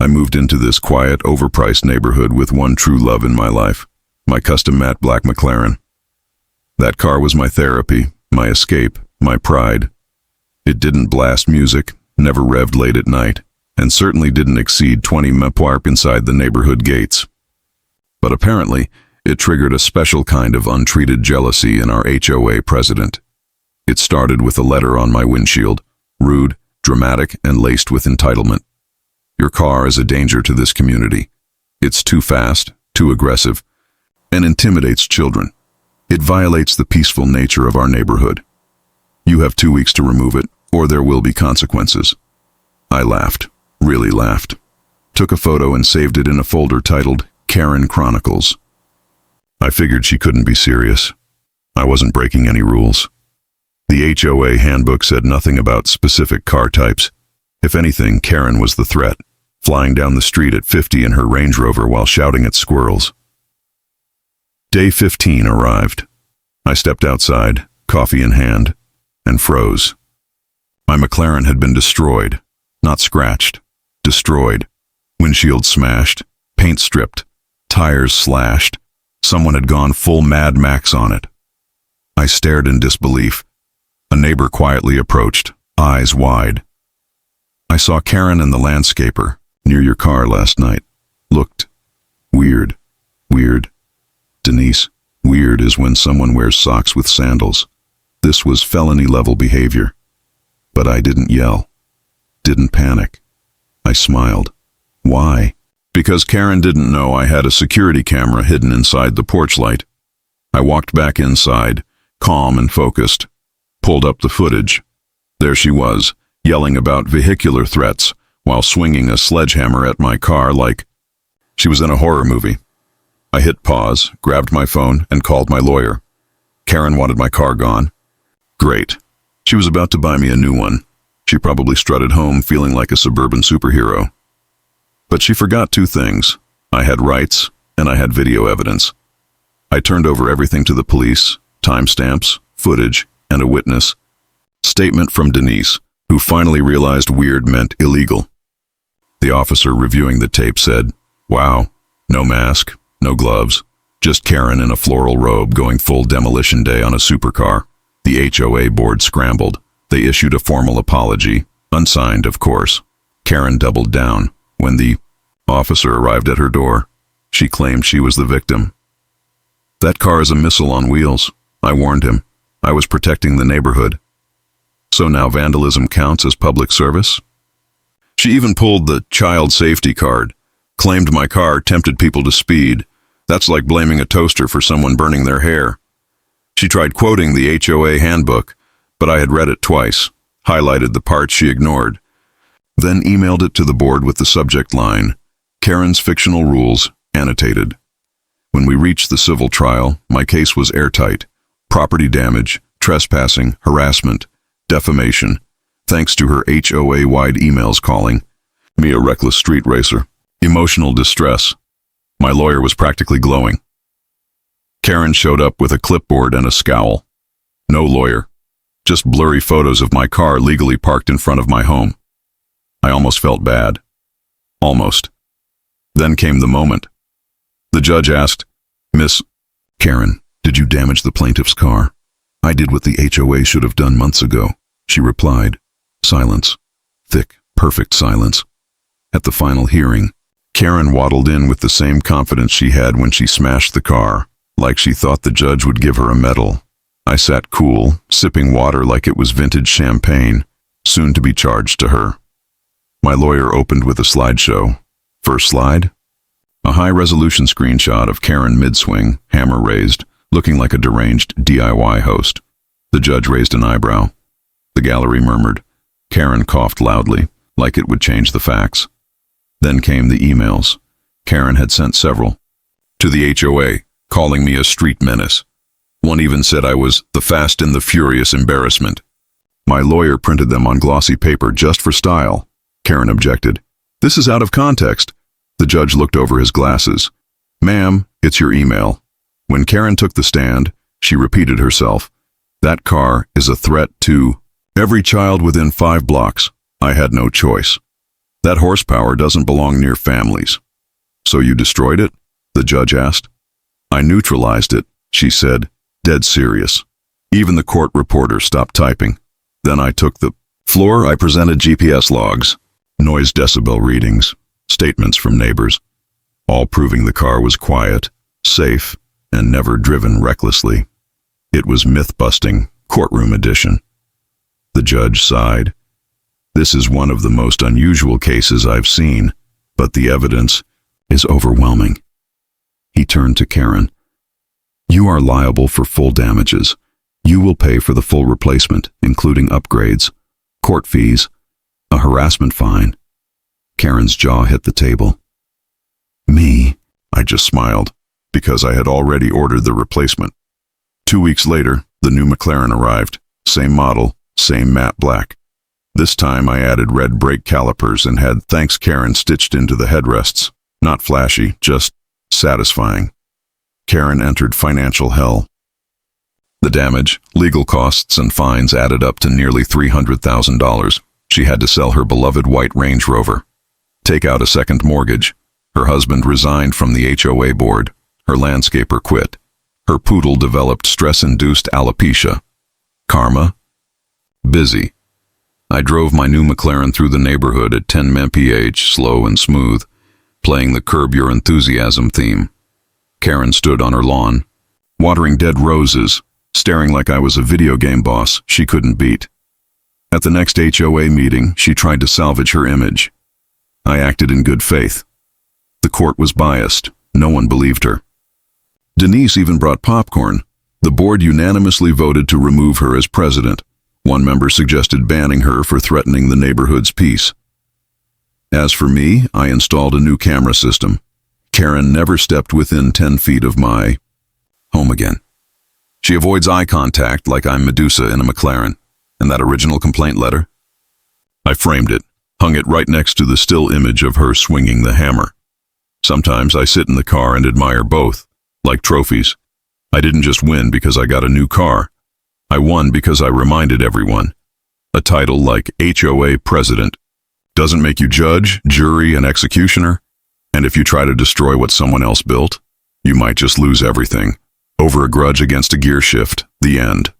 I moved into this quiet, overpriced neighborhood with one true love in my life, my custom matte black McLaren. That car was my therapy, my escape, my pride. It didn't blast music, never revved late at night, and certainly didn't exceed 20 mph inside the neighborhood gates. But apparently, it triggered a special kind of untreated jealousy in our HOA president. It started with a letter on my windshield, rude, dramatic, and laced with entitlement. Your car is a danger to this community. It's too fast, too aggressive, and intimidates children. It violates the peaceful nature of our neighborhood. You have 2 weeks to remove it, or there will be consequences. I laughed, really laughed. Took a photo and saved it in a folder titled Karen Chronicles. I figured she couldn't be serious. I wasn't breaking any rules. The HOA handbook said nothing about specific car types. If anything, Karen was the threat, flying down the street at 50 in her Range Rover while shouting at squirrels. Day 15 arrived. I stepped outside, coffee in hand, and froze. My McLaren had been destroyed, not scratched, destroyed. Windshield smashed, paint stripped, tires slashed. Someone had gone full Mad Max on it. I stared in disbelief. A neighbor quietly approached, eyes wide. I saw Karen and the landscaper near your car last night. Looked weird. Weird. Denise, weird is when someone wears socks with sandals. This was felony-level behavior. But I didn't yell. Didn't panic. I smiled. Why? Because Karen didn't know I had a security camera hidden inside the porch light. I walked back inside, calm and focused. Pulled up the footage. There she was, yelling about vehicular threats while swinging a sledgehammer at my car like she was in a horror movie. I hit pause, grabbed my phone, and called my lawyer. Karen wanted my car gone. Great. She was about to buy me a new one. She probably strutted home feeling like a suburban superhero. But she forgot 2 things. I had rights, and I had video evidence. I turned over everything to the police, timestamps, footage, and a witness. Statement from Denise, who finally realized weird meant illegal. The officer reviewing the tape said, "Wow, no mask, no gloves, just Karen in a floral robe going full demolition day on a supercar." The HOA board scrambled. They issued a formal apology, unsigned, of course. Karen doubled down. When the officer arrived at her door, she claimed she was the victim. "That car is a missile on wheels," I warned him. I was protecting the neighborhood. So now vandalism counts as public service? She even pulled the child safety card, claimed my car tempted people to speed. That's like blaming a toaster for someone burning their hair. She tried quoting the HOA handbook, but I had read it twice, highlighted the parts she ignored, then emailed it to the board with the subject line, Karen's fictional rules, annotated. When we reached the civil trial, my case was airtight. Property damage, trespassing, harassment, defamation, thanks to her HOA-wide emails calling me a reckless street racer. Emotional distress. My lawyer was practically glowing. Karen showed up with a clipboard and a scowl. No lawyer. Just blurry photos of my car legally parked in front of my home. I almost felt bad. Almost. Then came the moment. The judge asked, "Miss Karen, did you damage the plaintiff's car?" "I did what the HOA should have done months ago," she replied. Silence. Thick, perfect silence. At the final hearing, Karen waddled in with the same confidence she had when she smashed the car, like she thought the judge would give her a medal. I sat cool, sipping water like it was vintage champagne, soon to be charged to her. My lawyer opened with a slideshow. First slide? A high-resolution screenshot of Karen mid-swing, hammer raised, looking like a deranged DIY host. The judge raised an eyebrow. The gallery murmured. Karen coughed loudly, like it would change the facts. Then came the emails. Karen had sent several. To the HOA, calling me a street menace. One even said I was the Fast and the Furious embarrassment. My lawyer printed them on glossy paper just for style. Karen objected. "This is out of context." The judge looked over his glasses. "Ma'am, it's your email." When Karen took the stand, she repeated herself. "That car is a threat to every child within 5 blocks. I had no choice." That horsepower doesn't belong near families. So you destroyed it? The judge asked. I neutralized it, she said, dead serious. Even the court reporter stopped typing. Then I took the floor. I presented GPS logs, noise decibel readings, statements from neighbors, all proving the car was quiet, safe, and never driven recklessly. It was myth-busting, courtroom edition. The judge sighed. This is one of the most unusual cases I've seen, but the evidence is overwhelming. He turned to Karen. You are liable for full damages. You will pay for the full replacement, including upgrades, court fees, a harassment fine. Karen's jaw hit the table. Me? I just smiled, because I had already ordered the replacement. 2 weeks later, the new McLaren arrived. Same model, same matte black. This time I added red brake calipers and had "Thanks Karen" stitched into the headrests. Not flashy, just satisfying. Karen entered financial hell. The damage, legal costs, and fines added up to nearly $300,000. She had to sell her beloved white Range Rover, take out a second mortgage. Her husband resigned from the HOA board. Her landscaper quit. Her poodle developed stress-induced alopecia. Karma? Busy. I drove my new McLaren through the neighborhood at 10 mph, slow and smooth, playing the Curb Your Enthusiasm theme. Karen stood on her lawn, watering dead roses, staring like I was a video game boss she couldn't beat. At the next HOA meeting, she tried to salvage her image. I acted in good faith. The court was biased. No one believed her. Denise even brought popcorn. The board unanimously voted to remove her as president. One member suggested banning her for threatening the neighborhood's peace. As for me, I installed a new camera system. Karen never stepped within 10 feet of my home again. She avoids eye contact like I'm Medusa in a McLaren. And that original complaint letter? I framed it, hung it right next to the still image of her swinging the hammer. Sometimes I sit in the car and admire both, like trophies. I didn't just win because I got a new car. I won because I reminded everyone. A title like HOA President doesn't make you judge, jury, and executioner. And if you try to destroy what someone else built, you might just lose everything. Over a grudge against a gear shift, the end.